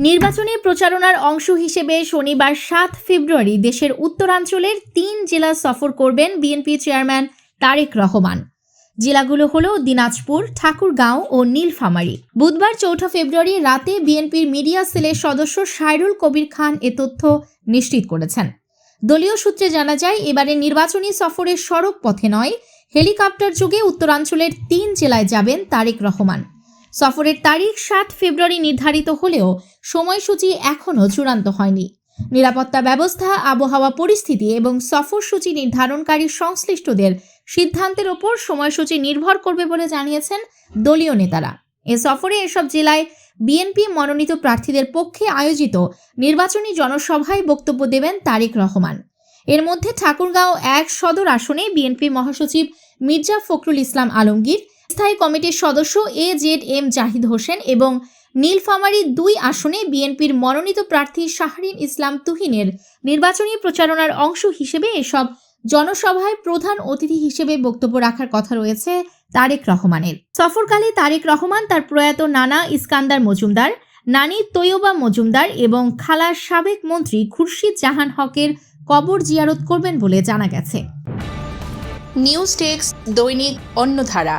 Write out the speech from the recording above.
নির্বাচনী প্রচারণার অংশ হিসেবে শনিবার 7 ফেব্রুয়ারি দেশের উত্তরাঞ্চলের 3 জেলা সফর করবেন বিএনপি চেয়ারম্যান তারেক রহমান। জেলাগুলো হলো দিনাজপুর, ঠাকুরগাঁও ও নীলফামারী। বুধবার 4 ফেব্রুয়ারি রাতে বিএনপির মিডিয়া সেলের সদস্য সাইরুল কবির খান এ তথ্য নিশ্চিত করেছেন। দলীয় সূত্রে জানা যায়, এবারে নির্বাচনী সফরে সড়ক পথে নয়, হেলিকপ্টার যোগে উত্তরাঞ্চলের 3 জেলায় যাবেন তারেক রহমান। সফরের তারিখ 7 ফেব্রুয়ারি নির্ধারিত হলেও সময়সূচি এখনও চূড়ান্ত হয়নি। নিরাপত্তা ব্যবস্থা, আবহাওয়া পরিস্থিতি এবং সফরসূচি নির্ধারণকারী সংশ্লিষ্টদের সিদ্ধান্তের ওপর সময়সূচি নির্ভর করবে বলে জানিয়েছেন দলীয় নেতারা। এ সফরে এসব জেলায় বিএনপি মনোনীত প্রার্থীদের পক্ষে আয়োজিত নির্বাচনী জনসভায় বক্তব্য দেবেন তারেক রহমান। এর মধ্যে ঠাকুরগাঁও 1 সদর আসনে বিএনপি মহাসচিব মির্জা ফখরুল ইসলাম আলমগীর, স্থায়ী কমিটির সদস্য AZM জাহিদ হোসেন এবং নীলফামারী 2 আসনে বিএনপির মনোনীত প্রার্থী শাহরিন ইসলাম তুহিনের নির্বাচনী প্রচারণার অংশ হিসেবে এসব জনসভায় প্রধান অতিথি হিসেবে বক্তব্য রাখার কথা রয়েছে তারেক রহমানের। সফরকালে তারেক রহমান তার প্রয়াত নানা ইস্কান্দার মজুমদার, নানি তৈয়বা মজুমদার এবং খালার সাবেক মন্ত্রী খুরশিদ জাহান হকের কবর জিয়ারত করবেন বলে জানা গেছে। নিউজ ডেস্ক, দৈনিক অন্যধারা।